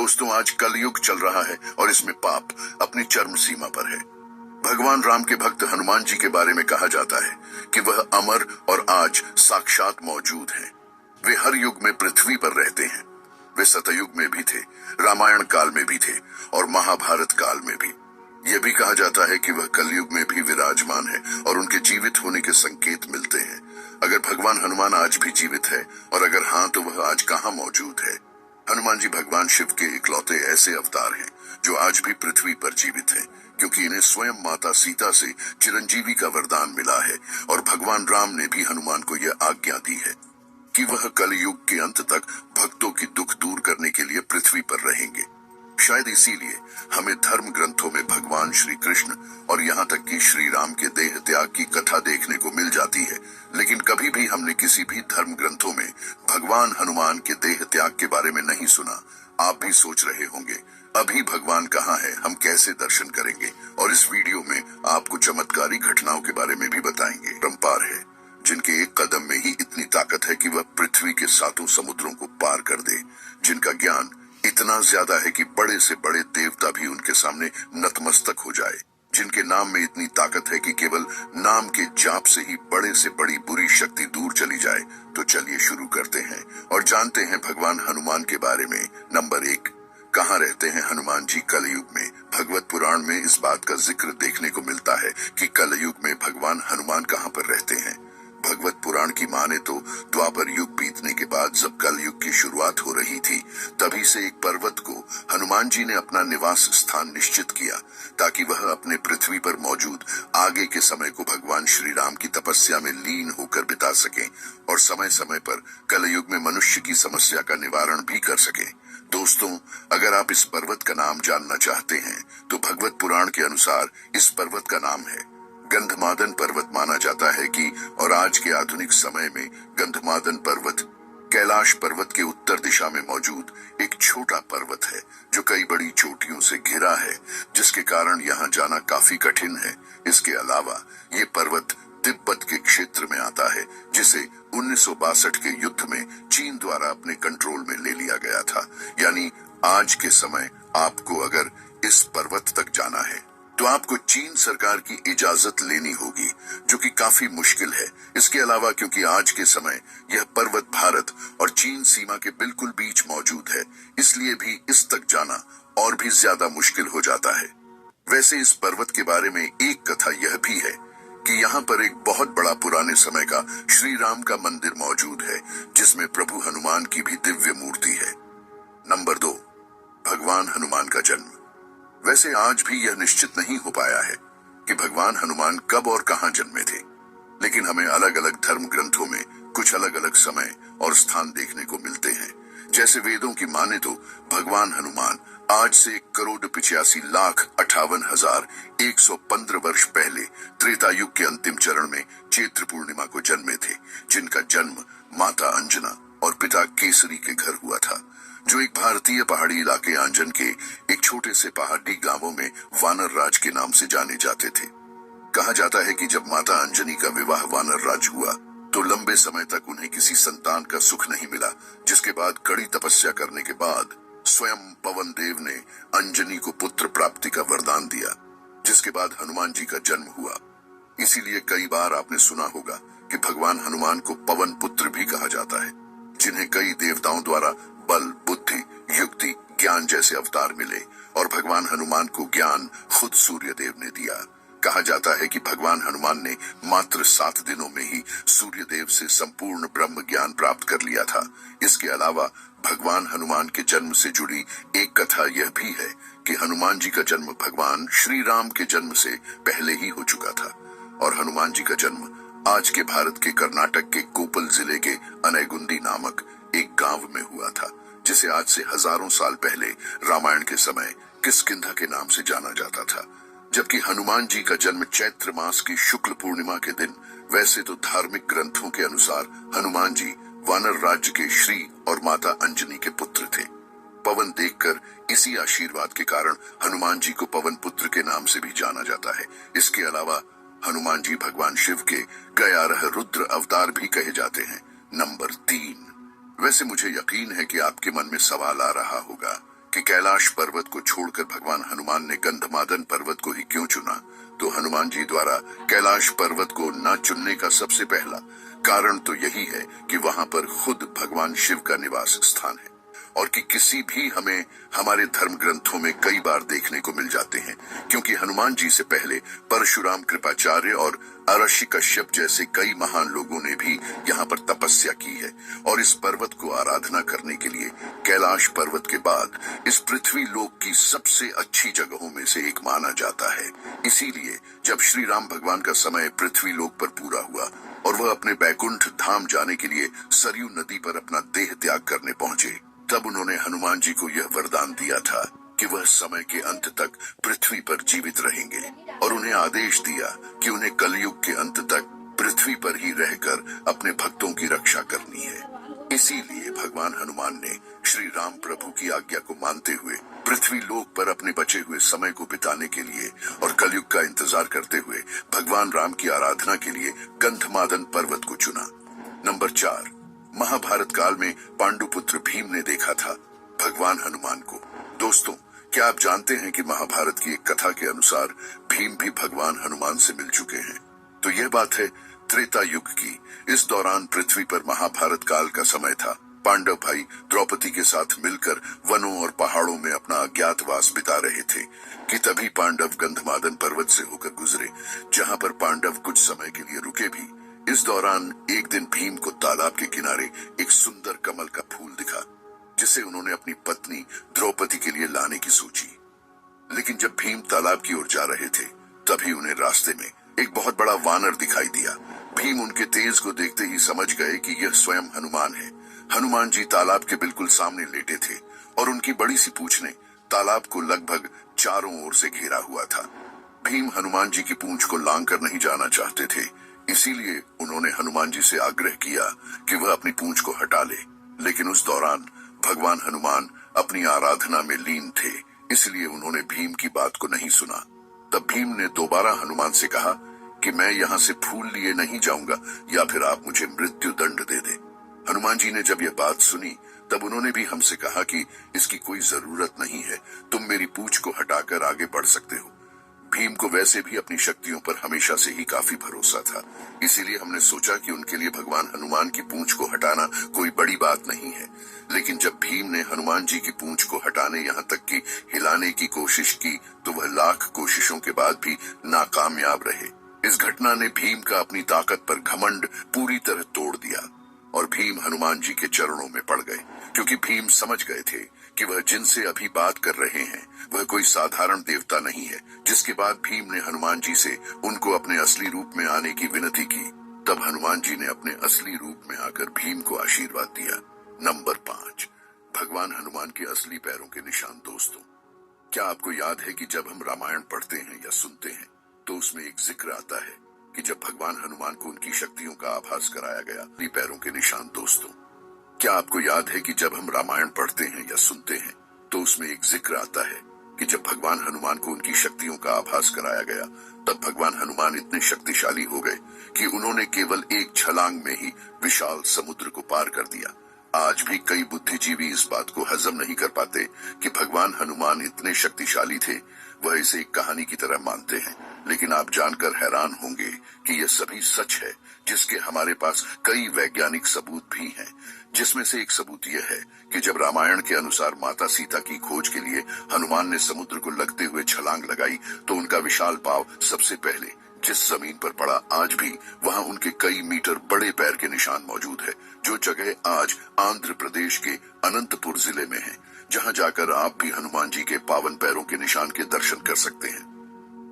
दोस्तों, आज कलयुग चल रहा है और इसमें पाप अपनी चरम सीमा पर है। भगवान राम के भक्त हनुमान जी के बारे में कहा जाता है कि वह अमर और आज साक्षात मौजूद हैं। वे हर युग में पृथ्वी पर रहते हैं। वे सतयुग में भी थे, रामायण काल में भी थे और महाभारत काल में भी। यह भी कहा जाता है कि वह कलयुग में भी विराजमान है और उनके जीवित होने के संकेत मिलते हैं। अगर भगवान हनुमान आज भी जीवित है और अगर हाँ, तो वह आज कहाँ मौजूद है? हनुमान जी भगवान शिव के इकलौते ऐसे अवतार हैं जो आज भी पृथ्वी पर जीवित हैं, क्योंकि इन्हें स्वयं माता सीता से चिरंजीवी का वरदान मिला है और भगवान राम ने भी हनुमान को यह आज्ञा दी है कि वह कलयुग के अंत तक भक्तों की दुख दूर करने के लिए पृथ्वी पर रहेंगे। शायद इसीलिए हमें धर्म ग्रंथों में भगवान श्री कृष्ण और यहाँ तक कि श्री राम के देह त्याग की कथा देखने को मिल जाती है, लेकिन कभी भी हमने किसी भी धर्म ग्रंथों में भगवान हनुमान के देह त्याग के बारे में नहीं सुना। आप भी सोच रहे होंगे, अभी भगवान कहाँ है, हम कैसे दर्शन करेंगे? और इस वीडियो में आपको चमत्कारी घटनाओं के बारे में भी बताएंगे। परंपार है जिनके एक कदम में ही इतनी ताकत है कि वह पृथ्वी के 7 समुद्रों को पार कर दे, जिनका ज्ञान इतना ज्यादा है कि बड़े से बड़े देवता भी उनके सामने नतमस्तक हो जाए, जिनके नाम में इतनी ताकत है कि केवल नाम के जाप से ही बड़े से बड़ी बुरी शक्ति दूर चली जाए। तो चलिए शुरू करते हैं और जानते हैं भगवान हनुमान के बारे में। नंबर 1, कहाँ रहते हैं हनुमान जी कलयुग में? भगवत पुराण में इस बात का जिक्र देखने को मिलता है कि कलयुग में भगवान हनुमान कहाँ पर रहते हैं। भगवत पुराण की माने तो द्वापर युग बीतने के बाद जब कलयुग की शुरुआत हो रही थी, तभी से एक पर्वत को हनुमान जी ने अपना निवास स्थान निश्चित किया, ताकि वह अपने पृथ्वी पर मौजूद आगे के समय को भगवान श्री राम की तपस्या में लीन होकर बिता सकें और समय समय पर कलयुग में मनुष्य की समस्या का निवारण भी कर सकें। दोस्तों, अगर आप इस पर्वत का नाम जानना चाहते हैं तो भगवत पुराण के अनुसार इस पर्वत का नाम है गंधमादन पर्वत। माना जाता है कि और आज के आधुनिक समय में गंधमादन पर्वत कैलाश पर्वत के उत्तर दिशा में मौजूद एक छोटा पर्वत है जो कई बड़ी चोटियों से घिरा है, जिसके कारण यहाँ जाना काफी कठिन है। इसके अलावा ये पर्वत तिब्बत के क्षेत्र में आता है, जिसे 1962 के युद्ध में चीन द्वारा अपने कंट्रोल में ले लिया गया था। यानी आज के समय आपको अगर इस पर्वत तक जाना है तो आपको चीन सरकार की इजाजत लेनी होगी, जो कि काफी मुश्किल है। इसके अलावा क्योंकि आज के समय यह पर्वत भारत और चीन सीमा के बिल्कुल बीच मौजूद है, इसलिए भी इस तक जाना और भी ज्यादा मुश्किल हो जाता है। वैसे इस पर्वत के बारे में एक कथा यह भी है कि यहाँ पर एक बहुत बड़ा पुराने समय का श्री राम का मंदिर मौजूद है, जिसमें प्रभु हनुमान की भी दिव्य मूर्ति है। नंबर 2, भगवान हनुमान का जन्म। वैसे आज भी यह निश्चित नहीं हो पाया है कि भगवान हनुमान कब और कहां जन्मे थे, लेकिन हमें अलग अलग धर्म ग्रंथों में कुछ अलग अलग समय और स्थान देखने को मिलते हैं। जैसे वेदों की माने तो भगवान हनुमान आज से 1,85,58,115 वर्ष पहले त्रेता युग के अंतिम चरण में चैत्र पूर्णिमा को जन्मे थे, जिनका जन्म माता अंजना और पिता केसरी के घर हुआ था, जो एक भारतीय पहाड़ी इलाके आंजन के एक छोटे से पहाड़ी गांवों में वानर राज के नाम से जाने जाते थे। कहा जाता है कि जब माता अंजनी का विवाह वानर राज हुआ तो लंबे समय तक उन्हें किसी संतान का सुख नहीं मिला, जिसके बाद कड़ी तपस्या करने के बाद स्वयं पवन देव ने अंजनी को पुत्र प्राप्ति का वरदान दिया, जिसके बाद हनुमान जी का जन्म हुआ। इसीलिए कई बार आपने सुना होगा कि भगवान हनुमान को पवन पुत्र भी कहा जाता है, जिन्हें कई देवताओं द्वारा बल, बुद्धि, युक्ति, ज्ञान जैसे अवतार मिले और भगवान हनुमान को ज्ञान खुद सूर्य देव ने दिया। कहा जाता है कि भगवान हनुमान ने मात्र 7 दिनों में ही सूर्य देव से संपूर्ण ब्रह्म ज्ञान प्राप्त कर लिया था। इसके अलावा भगवान हनुमान के जन्म से जुड़ी एक कथा यह भी है कि हनुमान जी का जन्म भगवान श्री राम के जन्म से पहले ही हो चुका था और हनुमान जी का जन्म आज के भारत के कर्नाटक के कोपल जिले के अनैगुंदी नामक एक गांव में हुआ था, जिसे आज से हजारों साल पहले रामायण के समय किष्किंधा के नाम से जाना जाता था। जबकि हनुमान जी का जन्म चैत्र मास की शुक्ल पूर्णिमा के दिन। वैसे तो धार्मिक ग्रंथों के अनुसार हनुमान जी वानर राज्य के श्री और माता अंजनी के पुत्र थे। पवन देखकर इसी आशीर्वाद के कारण हनुमान जी को पवन पुत्र के नाम से भी जाना जाता है। इसके अलावा हनुमान जी भगवान शिव के 11 रुद्र अवतार भी कहे जाते हैं। नंबर 3, वैसे मुझे यकीन है कि आपके मन में सवाल आ रहा होगा कि कैलाश पर्वत को छोड़कर भगवान हनुमान ने गंधमादन पर्वत को ही क्यों चुना, तो हनुमान जी द्वारा कैलाश पर्वत को न चुनने का सबसे पहला कारण तो यही है कि वहां पर खुद भगवान शिव का निवास स्थान है, और कि किसी भी हमें हमारे धर्म ग्रंथों में कई बार देखने को मिल जाते हैं, क्योंकि हनुमान जी से पहले परशुराम, कृपाचार्य और अरशी कश्यप जैसे कई महान लोगों ने भी यहाँ पर तपस्या की है, और इस पर्वत को आराधना करने के लिए कैलाश पर्वत के बाद इस पृथ्वी लोक की सबसे अच्छी जगहों में से एक माना जाता है। इसीलिए जब श्री राम भगवान का समय पृथ्वी लोक पर पूरा हुआ और वह अपने बैकुंठ धाम जाने के लिए सरयू नदी पर अपना देह त्याग करने पहुंचे, तब उन्होंने हनुमान जी को यह वरदान दिया था कि वह समय के अंत तक पृथ्वी पर जीवित रहेंगे, और उन्हें आदेश दिया कि उन्हें कलयुग के अंत तक पृथ्वी पर ही रहकर अपने भक्तों की रक्षा करनी है। इसीलिए भगवान हनुमान ने श्री राम प्रभु की आज्ञा को मानते हुए पृथ्वी लोक पर अपने बचे हुए समय को बिताने के लिए और कलयुग का इंतजार करते हुए भगवान राम की आराधना के लिए गंधमादन पर्वत को चुना। नंबर 4, महाभारत काल में पांडुपुत्र भीम ने देखा था भगवान हनुमान को। दोस्तों, क्या आप जानते हैं कि महाभारत की एक कथा के अनुसार भीम भी भगवान हनुमान से मिल चुके हैं? तो यह बात है त्रेता युग की। इस दौरान पृथ्वी पर महाभारत काल का समय था। पांडव भाई द्रौपदी के साथ मिलकर वनों और पहाड़ों में अपना अज्ञातवास बिता रहे थे कि तभी पांडव गंधमादन पर्वत से होकर गुजरे, जहां पर पांडव कुछ समय के लिए रुके भी। इस दौरान एक दिन भीम को तालाब के किनारे एक सुंदर कमल का फूल दिखा, जिसे उन्होंने अपनी पत्नी द्रौपदी के लिए लाने की सोची। लेकिन जब भीम तालाब की ओर जा रहे थे, तभी उन्हें रास्ते में एक बहुत बड़ा वानर दिखाई दिया। भीम उनके तेज को देखते ही समझ गए कि यह स्वयं हनुमान है। हनुमान जी तालाब के बिल्कुल सामने लेटे थे और उनकी बड़ी सी पूंछ ने तालाब को लगभग चारों ओर से घेरा हुआ था। भीम हनुमान जी की पूंछ को लांग कर नहीं जाना चाहते थे, इसीलिए उन्होंने हनुमान जी से आग्रह किया कि वह अपनी पूंछ को हटा ले। लेकिन उस दौरान भगवान हनुमान अपनी आराधना में लीन थे, इसलिए उन्होंने भीम की बात को नहीं सुना। तब भीम ने दोबारा हनुमान से कहा कि मैं यहाँ से फूल लिए नहीं जाऊंगा, या फिर आप मुझे मृत्यु दंड दे दे। हनुमान जी ने जब यह बात सुनी, तब उन्होंने भी हमसे कहा कि इसकी कोई जरूरत नहीं है, तुम मेरी पूंछ को हटाकर आगे बढ़ सकते हो। भीम को वैसे भी अपनी शक्तियों पर हमेशा से ही काफी भरोसा था, इसीलिए हमने सोचा कि उनके लिए भगवान हनुमान की पूंछ को हटाना कोई बड़ी बात नहीं है। लेकिन जब भीम ने हनुमान जी की पूंछ को हटाने, यहाँ तक कि हिलाने की कोशिश की, तो वह लाख कोशिशों के बाद भी नाकामयाब रहे। इस घटना ने भीम का अपनी ताकत पर घमंड पूरी तरह तोड़ दिया और भीम हनुमान जी के चरणों में पड़ गए, क्योंकि भीम समझ गए थे कि वह जिनसे अभी बात कर रहे हैं वह कोई साधारण देवता नहीं है। जिसके बाद भीम ने हनुमान जी से उनको अपने असली रूप में आने की विनती की। तब हनुमान जी ने अपने असली रूप में आकर भीम को आशीर्वाद दिया। नंबर 5, भगवान हनुमान के असली पैरों के निशान। दोस्तों, क्या आपको याद है कि जब हम रामायण पढ़ते हैं या सुनते हैं, तो उसमें एक जिक्र आता है कि जब भगवान हनुमान को उनकी शक्तियों का आभास कराया गया, पैरों के निशान। दोस्तों, क्या आपको याद है कि जब हम रामायण पढ़ते हैं या सुनते हैं, तो उसमें एक जिक्र आता है कि जब भगवान हनुमान को उनकी शक्तियों का आभास कराया गया, तब भगवान हनुमान इतने शक्तिशाली हो गए कि उन्होंने केवल एक छलांग में ही विशाल समुद्र को पार कर दिया। आज भी कई बुद्धिजीवी इस बात को हजम नहीं कर पाते कि भगवान हनुमान इतने शक्तिशाली थे। वह इसे एक कहानी की तरह मानते हैं, लेकिन आप जानकर हैरान होंगे कि यह सभी सच है, जिसके हमारे पास कई वैज्ञानिक सबूत भी हैं। जिसमें से एक सबूत यह है कि जब रामायण के अनुसार माता सीता की खोज के लिए हनुमान ने समुद्र को लगते हुए छलांग लगाई, तो उनका विशाल पांव सबसे पहले जिस जमीन पर पड़ा, आज भी वहां उनके कई मीटर बड़े पैर के निशान मौजूद है, जो जगह आज आंध्र प्रदेश के अनंतपुर जिले में है, जहां जाकर आप भी हनुमान जी के पावन पैरों के निशान के दर्शन कर सकते हैं।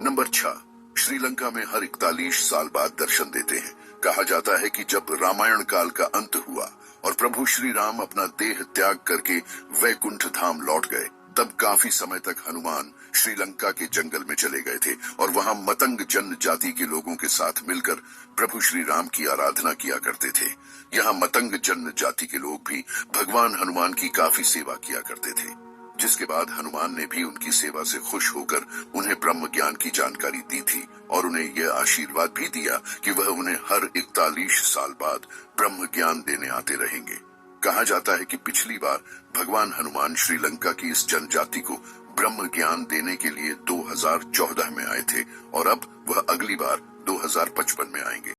नंबर 6, श्रीलंका में हर 41 साल बाद दर्शन देते हैं। कहा जाता है कि जब रामायण काल का अंत हुआ और प्रभु श्री राम अपना देह त्याग करके वैकुंठ धाम लौट गए, तब काफी समय तक हनुमान श्रीलंका के जंगल में चले गए थे और वहां मतंग जनजाति के लोगों के साथ मिलकर प्रभु श्री राम की आराधना किया करते थे। यहाँ मतंग जनजाति के लोग भी भगवान हनुमान की काफी सेवा किया करते थे, जिसके बाद हनुमान ने भी उनकी सेवा से खुश होकर उन्हें ब्रह्म ज्ञान की जानकारी दी थी और उन्हें यह आशीर्वाद भी दिया कि वह उन्हें हर 41 साल बाद ब्रह्म ज्ञान देने आते रहेंगे। कहा जाता है कि पिछली बार भगवान हनुमान श्रीलंका की इस जनजाति को ब्रह्म ज्ञान देने के लिए 2014 में आए थे और अब वह अगली बार 2055 में आएंगे।